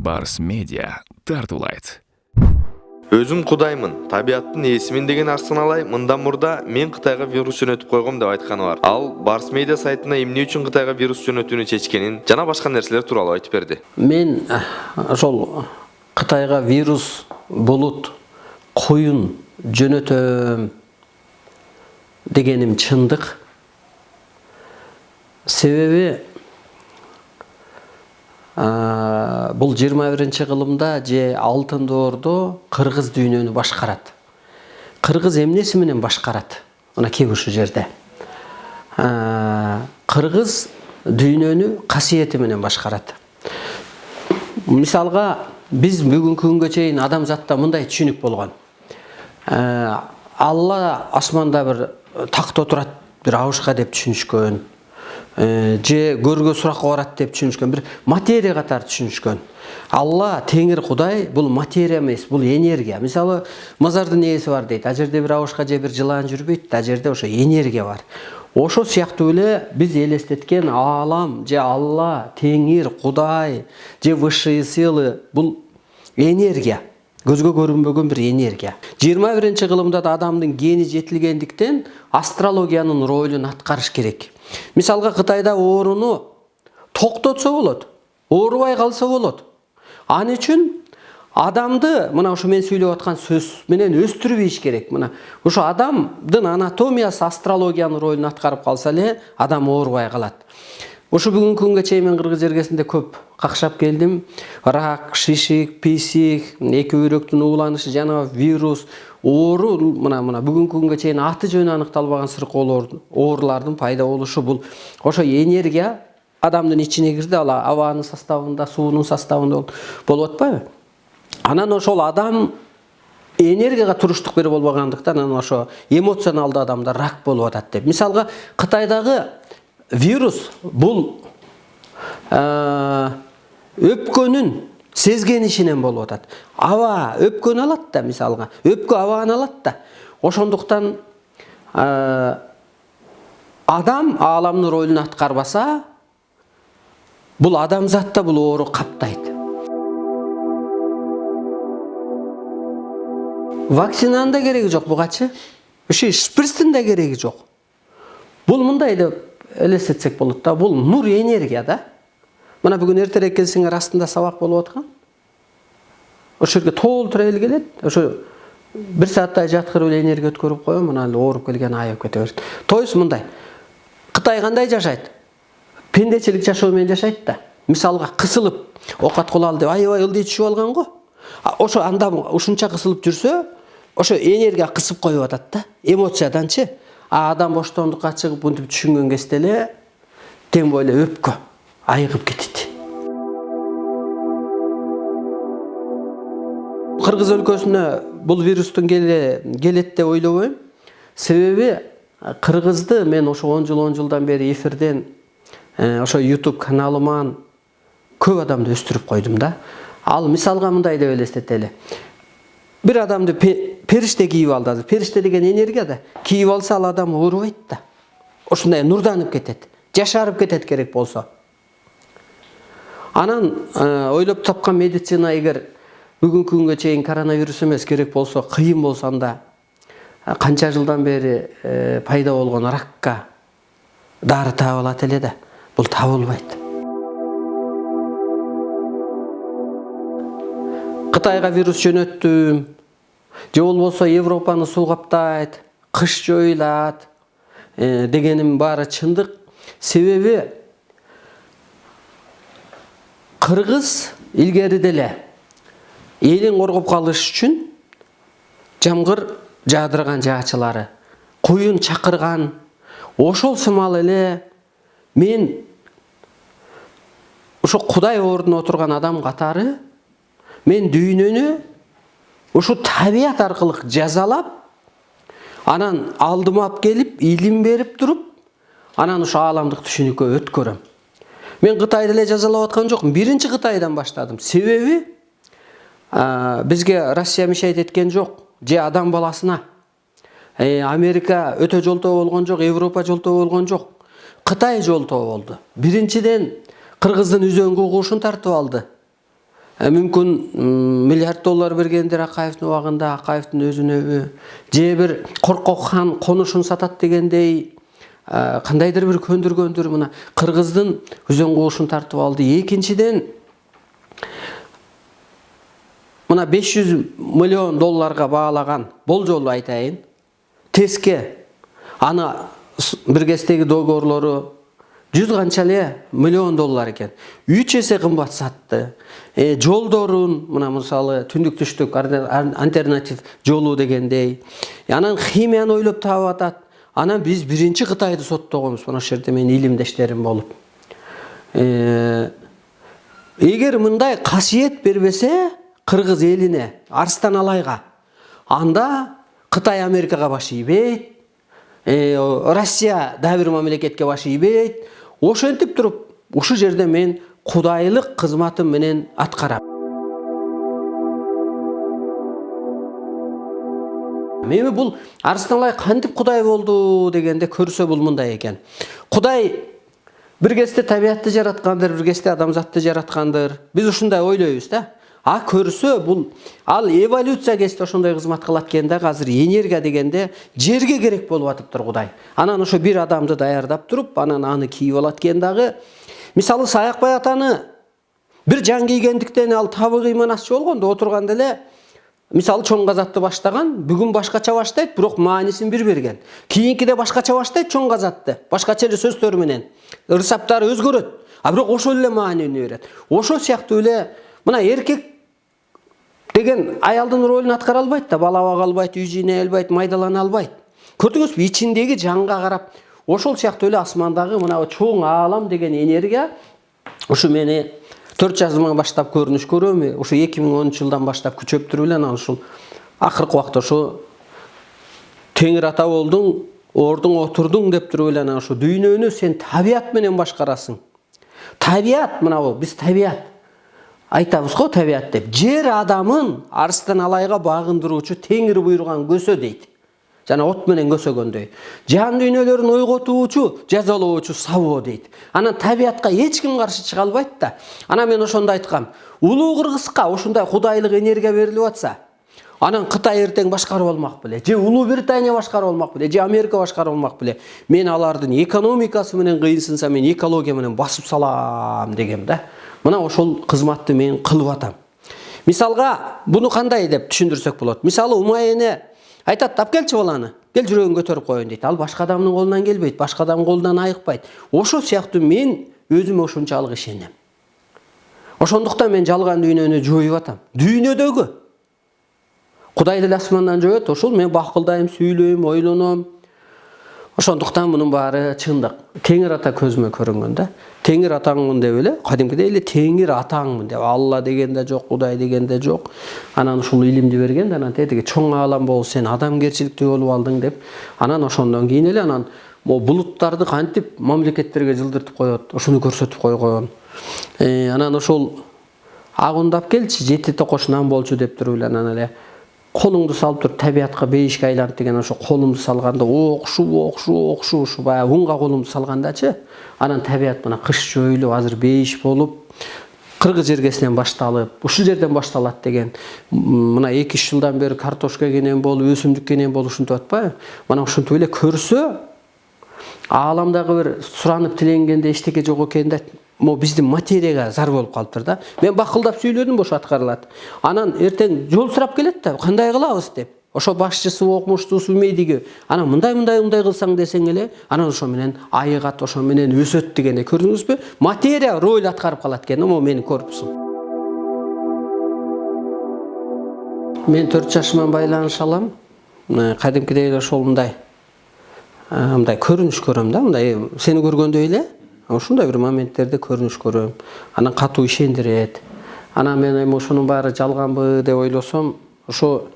Барс Медиа тартуулайт. Өзім Құдаймын, табиаттың есімін деген арсыналай, мындан мұрда мен Қытайға вирус жөнөтүп койгом деп айтканы бар. Ал Барс Медиа сайтына эмне үчүн Қытайға вирус жөнөтүүнү чечкенин жана башка нерселер тууралуу айтып берди. Мен ошол Қытайға вирус болот коюн жөнөтөм дегеним чындык. Себеби бул 21-кылымда же алтын доордо кыргыз дүйнөнү башкарат. Кыргыз эмнеси менен башкарат? Мына кеп ушу жерде. Кыргыз дүйнөнү касиети менен башкарат. Мисалга биз бүгүнкү күнгө чейин адамзатта мындай түшүнүк болгон. Алла асманда бир такта отурат, бир абышка деп түшүнүшкөн. Же көргө суракка барат деп түшүнүшкөн, бир материя катары түшүнүшкөн. Алла Теңир Кудай бул материя эмес, бул энергия. Мисалы, мазардын ээси бар дейт. А жерде бир абышка же бир жылан жүрбөйт, а жерде ошо энергия бар. Ошо сыяктуу эле биз элестеткен аалам же Алла, Теңир, Кудай же высшие силы бул энергия. Көзгө көрүнбөгөн бир энергия. 21-кылымда да адамдын гени жетилгендиктен астрологиянын ролун аткарыш керек. Мисалга Кытайда ооруну токтотсо болот, оорубай калса болот. Аны үчүн адамды мына ушу мен сүйлөп аткан сөз менен өстүрүп ийиш керек. Мына ушу адамдын анатомиясы астрологиянын ролун аткарып калса эле адам оорубай калат. Ушу бүгүнкү күнгө чейин мен кыргыз жергесинде көп какшап келдим. Рак, шишик, писик, эки бүйрөктүн ууланышы жана вирус, оору мына бүгүнкү күнгө чейин аты жөнү аныкталбаган оорулардын пайда болушу бул ошо энергия адамдын ичине кирди, ал абанын составында, суунун составында болуп атпайбы? Анан ошол адам энергияга туруштук берип болбогондуктан анан ошо эмоционалдуу адамда рак болуп атат деп. Мисалга Кытайдагы вирус бул өпкөнүн сезгенишинен болуп атат. Аба өпкөнү алат да, мисалга. Өпкө абаны алат да. Ошондуктан адам ааламдын ролун аткарбаса, бул адамзатта бул оору каптайт. Вакцинанын да кереги жок бугачы. Ошо шприцтин да кереги жок. Бул мындай деп элестетсек болот да, бул нур энергия да. Мына бүгүн эртерээк келсеңер астында сабак болуп аткан. Ошо жерге толтура эл келет. Ошо бир сааттай жаткырып эле энергия өткөрүп коём, мына эле ооруп келген айып кете берет. Тоюс мындай. Кытай кандай жашайт? Пендечилик жашоо менен жашайт да. Мисалга кысылып оокат кылалы деп аябай ылдый түшүп алган го. Ошо анда ушунча кысылып жүрсө, ошо энергия кысып коюп атат да. Эмоцияданчы. Адам боштондукка чыгып мынтип түшүнгөн кезде эле тең бойло өпкө айыгып кетет. Кыргыз өлкөсүнө бул вирустун келет деп ойлобойм. Себеби кыргызды мен ошо 10 жылдан бери эфирден ошо YouTube каналыман көп адамды өстүрүп койдум да. Ал мисалга мындай деп элестетели. Бир адамды периште кийип алды. Периште деген энергия да. Кийип алса ал адам оорубайт да. Ошундай нурданып кетет. Жашарып кетет керек болсо. Анан ойлоп тапкан медицина эгер бүгүнкү күнгө чейин коронавирус эмес керек болсо, кыйын болсо анда канча жылдан бери пайда болгон ракка дары таап алат эле да. Бул табылбайт. Кытайга вирус жөнөттүм. Же болбосо Европаны суу каптайт, кыш жоюлат дегеним баары чындык. Себеби кыргыз илгери деле элин коргоп калыш үчүн жамгыр жаадырган жаачылары, куюн чакырган, ошол сымал эле мен ошо Кудай ордуна отурган адам катары мен дүйнөнү ушу табият аркылуу жазалап, анан алдыма алып келип, илим берип туруп, анан ушу ааламдык түшүнүккө өткөрөм. Мен Кытайды эле жазалап аткан жокмун. Биринчи Кытайдан баштадым. Себеби бизге Россия мешайт эткен жок, же адам баласына. Америка өтө жолтоо болгон жок, Европа жолтоо болгон жок. Кытай жолтоо болду. Биринчиден кыргыздын үзөңгү кушун тартып алды. мүмкүн миллиард доллар бергендер Акаевдин убагында, Акаевдин өзүнө же бир коркок хан конушун сатат дегендей кандайдыр бир көндүргөндүр. Мына кыргыздын өзөн куушун тартып алды. Экинчиден мына 500 миллион долларга баалаган болжолу айтайын. Теске аны бир кездеги договорлору 100 канча эле миллион доллар экен. 3 эсе кымбат сатты. Жолдорун мына мисалы түндүк түштүк альтернатив жолу дегендей. Анан химияны ойлоп таап атат. Анан биз биринчи Кытайды соттогонбуз. Мына ошол жерде менин илимдештерим болуп. Эгер мындай касиет бербесе кыргыз элине, Арстан Алайга, анда Кытай Америкага баш ийбейт, Россия дагы бир мамлекетке баш ийбейт. Ошентип туруп, ушул жерде мен кудайлык кызматым менен аткарам. Мени бул Арстан Алай кантип кудай болду дегенде көрсө бул мындай экен. Кудай бир кезде табиатты жараткандыр, бир кезде адамзатты жараткандыр. Биз ушундай ойлойбуз да. Көрсө бул ал эволюция кезде ошондой кызмат кылат экен да. Азыр энергия дегенде жерге керек болуп атыптыр Кудай. Анан ошо бир адамды даярдап туруп, анан аны кийип алат экен дагы. Мисалы Саякбай атаны бир жан кийгендиктен ал табыгый манасчы болгондо отурганда эле мисалы чоң казатты баштаган, бүгүн башкача баштайт, бирок маанисин бир берген. Кийинкиде башкача баштайт чоң казатты, башкача эле сөздөр менен. Ырсаптары өзгөрөт, бирок ошол эле маанини берет. Ошол сыяктуу эле мына эркек деген аялдын ролун аткара албайт да, бала бага албайт, үй жыйнай албайт, майдалана албайт. Көрдүңүзбү, ичиндеги жанга карап, ошол сыяктуу эле асмандагы мына чоң аалам деген энергия ушу мени 4 жазыман баштап көрүнүш көрөм. Ушу 2010-жылдан баштап күчөп туруп эле анан ушул акыркы убакта ушу Теңир ата болдуң, ордуң отурдуң деп туруп эле анан ушу дүйнөнү сен табият менен башкарасың. Табият мына бул, биз табият айтабыз го, табият деп. Жер адамын Арстан Алайга багындыруучу Теңир буйруган көсө дейт. Жана от менен көсөгөндөй. Жан дүйнөлөрүн ойготуучу, жазалоочу сабоо дейт. Анан табиятка эч ким каршы чыга албайт да. Анан мен ошондо айткам, улуу Кыргызга ушундай кудайлык энергия берилип атса, анан Кытай эртең башкарып алмак беле, же Улуу Британия башкарып алмак беле, же Америка башкарып алмак беле. Мен алардын экономикасы менен кыйынсынса, мен экология менен басып салам дегем да. Мына ошол кызматты мен кылып атам. Мисалга, буну кандай деп түшүндүрсөк болот? Мисалы Умайене айтат, тап келчи баланы, кел жүрөгүн көтөрүп коеюн дейт. Ал башка адамдын колунан келбейт, башка адамдын колунан айыкпайт. Ошол сыяктуу мен өзүмө ошончалык ишенем. Ошондуктан мен жалган дүйнөнү жоюп атам. Дүйнөдөгү Кудай деле асмандан жоет, ошол мен бакылдайм, сүйлөйм, ойлоном. Ошондуктан мунун баары чындык. Теңир ата көзүмө көрүнгөн да. Теңир атаңмын деп эле, кадимкидей эле Теңир атаңмын деп. Алла деген да жок, Кудай деген да жок. Анан ушул илимди берген да, анан тетиги чоң аалам болуп, сен адамгерчиликтүү болуп алдың деп. Анан ошондон кийин эле анан булуттарды кантип мамлекеттерге жылдыртып коет, ошону көрсөтүп койгон. Анан ошол агундап келчи, жети токошунан болчу деп туруп эле анан эле колуңду салып туруп табиятка бейишке айланып деген ошо колумду салганда окшу ушу баягы унга колумду салгандачы, анан табият мына кыш жоюлуп, азыр бейиш болуп, Кыргыз жергесинен башталып, ушул жерден башталат деген. Мына 2-3 жылдан бери картошка кенен болуп, өсүмдүк кенен болуп ушинтип атпайбы? Мына ушинтип эле көрсө, ааламдагы бир суранып тиленгенде эчтеке жок экен да, биздин материяга зар болуп калыптыр да. Мен бакылдап сүйлөдүм, бош аткарылат. Анан эртең жол сурап келет да, кандай кылабыз деп. Ошо башчысы, окумуштуусу, медиги, анан мындай кылсаң десең эле, анан ошо менен айыгат, ошо менен өсөт дегенде көрдүңүзбү? Материя роль аткарып калат экен, менин корпусум. Мен 4 жашыман байланыша алам. Кадимкидей эле ошол мындай көрүнүш көрөм да, мындай сени көргөндөй эле. Ушундай бир моменттерде көрүнүш көрөм. Анан катуу ишендирет. Анан мен эми ошонун баары жалганбы деп ойлосом, ошо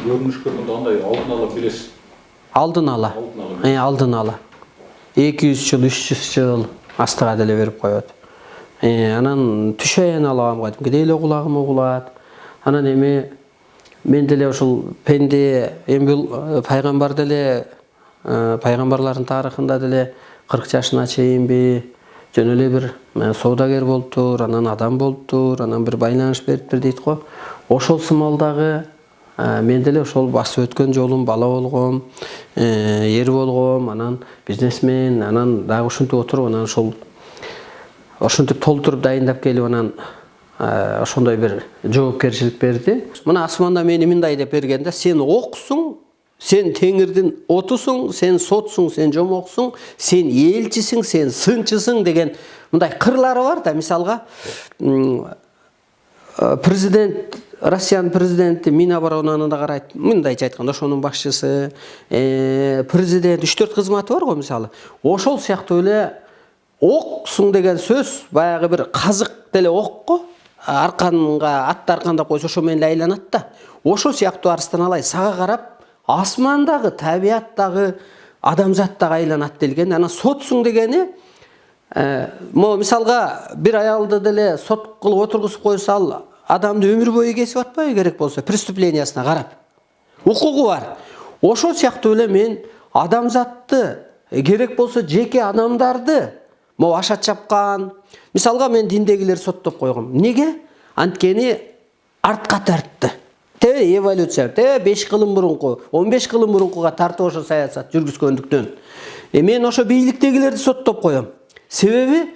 көрүнүш көргөндө андай алдын ала билесиз. Алдын ала. 200 жыл, 300 жыл астыга деле берип коет. Анан түш аянт алам, кадимкидей эле кулагым угулат. Анан эми мен деле ушул пенде, эми бул пайгамбар деле пайгамбарлардын тарыхында деле 40 жашына чейинби, жөн эле бир соодагер болуптур, анан адам болуптур, анан бир байланыш бериптир дейт го. Ошол сымалдагы мен деле ошол басып өткөн жолум, бала болгом, эр болгом, анан бизнесмен, анан дагы ушинтип отуруп, анан ошентип толтуруп дайындап келип, анан ошондой бир жоопкерчилик берди. Мына асманда мени мындай деп бергенде, сен оксуң, сен теңирдин отусуң, сен сотсуң, сен жомоксуң, сен элчисиң, сен сынчысың деген мындай кырлары бар да. Мисалга президент, Россиянын президенти Миноборонаны карайт, мындайча айтканда ошонун башчысы, президент 3-4 кызматы бар го мисалы. Ошол сыяктуу эле оксуң деген сөз баягы бир казык деле ок го. Арканга атты аркандап койсо ошо менен айланат да. Ошо сыяктуу Арыстан Алай сага карап асмандагы, табияттагы, адамзаттагы айланат делген. Анан сотсуң дегени мисалга бир аялды деле сот кылып отургузуп койсо, ал адамды өмүр бою кесип атпайбы керек болсо, преступлениясына карап. Укугу бар. Ошол сыяктуу эле мен адамзатты, керек болсо жеке адамдарды ашат чапкан. Мисалга мен диндегилерди соттоп койгом. Неге? Анткени артка тартты. Эволюция. 5 кылым мурунку, 15 кылым мурункуга тартып ошо саясат жүргүзгөндүктөн. Мен ошо бийликтегилерди соттоп коем. Себеби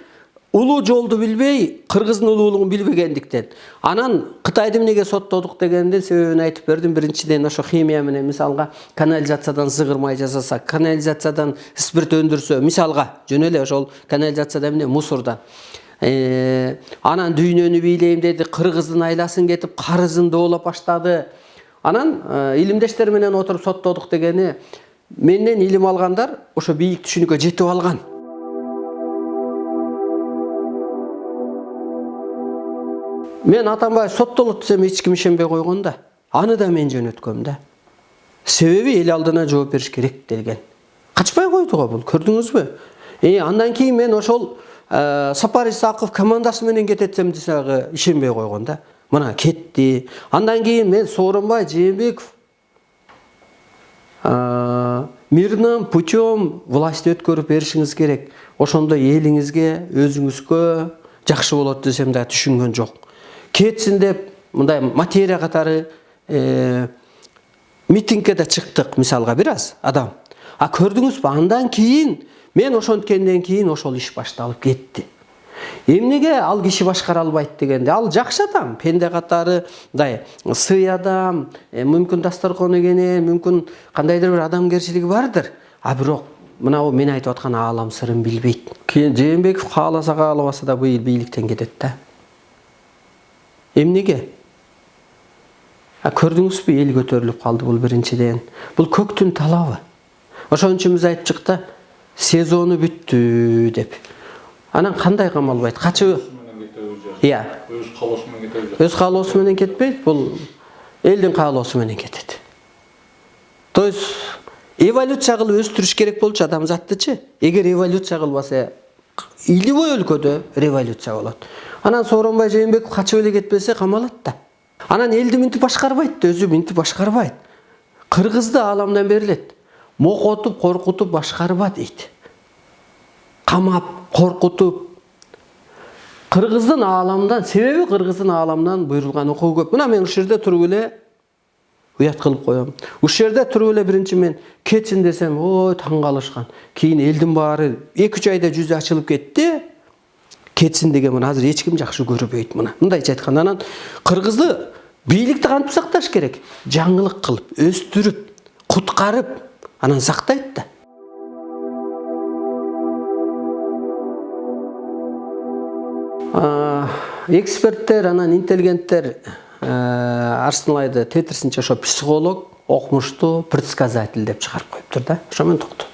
улуу жолду билбей, кыргыздын улуулугун билбегендиктен. Анан Кытайды эмнеге соттодук дегенде себебин айтып бердим. Биринчиден ошо химия менен, мисалга канализациядан зыгыр май жасаса, канализациядан спирт өндүрсө, мисалга жөн эле ошол канализацияда эмне мусордан. Анан дүйнөнү бийлейм деди, кыргыздын айласын кетип, карызын доолоп баштады. Анан илимдештер менен отуруп соттодук дегени, менден илим алгандар ошо бийик түшүнүккө жетип алган. Мен Атамбаев соттолот десем эч ким ишенбей койгон да. Аны да мен жөнөткөм да. Себеби эл алдына жооп бериш керек делген. Качпай койду го бул, көрдүңүзбү? Андан кийин мен ошол Сапар Исаков командасы менен кететсем десе ишенбей койгон да. Мына кетти. Андан кийин мен Сооронбай Жээнбеков мирным путем власть өткөрүп беришиңиз керек. Ошондо элиңизге, өзүңүзгө жакшы болот десем да түшүнгөн жок. Кетсин деп мындай материя катары митингге да чыктык, мисалга бир аз адам. Көрдүңүзбү, андан кийин мен ошонткенден кийин ошол иш башталып кетти. Эмнеге ал киши башкара албайт дегенде, ал жакшы адам, пенде катары, мындай сый адам, мүмкүн дасторкон эгенен, мүмкүн кандайдыр бир адамгерчилиги бардыр. Бирок мына мен айтып аткан аалам сырын билбейт. Кийин Жээнбеков кааласа каалабаса да быйыл бийликтен кетет да. Эмнеге? Көрдүңүзбү, эл көтөрүлүп калды бул биринчиден. Бул көктүн талабы. Ошон үчүн биз айтып чыкты, сезону бүттү деп. Анан кандай камалбайт? Качып? Иә. Өз каалоосу менен кетет. Өз каалоосу менен кетпейт, бул элдин каалоосу менен кетет. То есть эволюция кылып өстүрүш керек болчу адамзаттычы. Эгер эволюция кылбаса, илибой өлкөдө революция болот. Анан Сооронбай Жээнбеков качып эле кетпесе камалат да. Анан элди минтип башкарбайт, өзү минтип башкарбайт. Кыргызды ааламдан берилет. Мокотуп, коркутуп башкарба дейт. Камап, коркутуп. Кыргыздын ааламдан, себеби кыргыздын ааламдан буйрулган окуу көп. Мына мен ушул жерде туруп эле уят кылып коем. Ушул жерде туруп эле биринчи мен кетсин десем, ой, таң калышкан. Кийин элдин баары 2-3 айда жүзү ачылып кетти. Кетсин деген мына азыр эч ким жакшы көрбөйт мына. Мындайча айтканда, анан кыргызды бийликти кантип сакташ керек? Жаңылык кылып, өстүрүп, куткарып, анан сактайт да. Эксперттер, анан интеллигенттер Арыстан Алайды тетирсинче ошо психолог, окумуштуу, предсказатель деп чыгарып коюптур да. Ошо менен токтоду.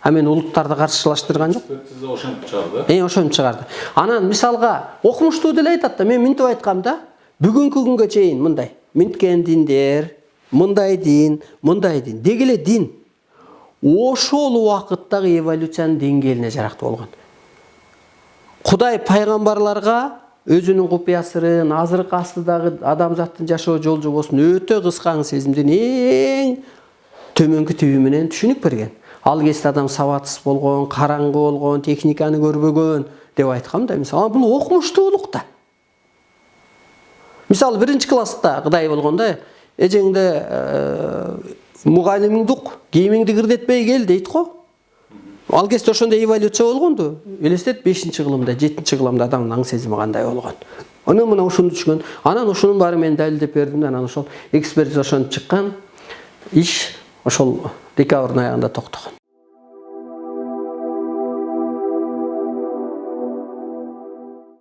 Мен улуттарды каршылаштырган жок. Экспертиза ошентип чыгарды. Ошентип чыгарды. Анан мисалга окумуштуу деле айтат да. Мен минтип айткам да. Бүгүнкү күнгө чейин мындай минткен диндер, мындай дин. Деги эле дин ошол убакыттагы эволюциянын деңгээлине жарактуу болгон. Кудай пайгамбарларга өзүнүн купуя сырын, азыркы астыдагы адамзаттын жашоо жол жобосун өтө кыска сезимдин эң төмөнкү түбү менен түшүнүк берген. ал кезде адам сабатсыз болгон, караңгы болгон, техниканы көрбөгөн деп айткам да. Мисалы, бул окумуштуулук да. Мисалы, 1-класста кыдай болгондо эжеңде мугалимиң дук, кийимиңди кирдетпей кел дейт го. Ал кезде ошондой эволюция болгонду. Элестет 5-кылымда, 7-кылымда адамдын аң сезими кандай болгон. Анан мына ушуну түшүнгөн. Анан ушунун баары мен далилдеп бердим да, анан ошол экспертиза ошентип чыккан. Иш ошол декабрдын аягында токтогон.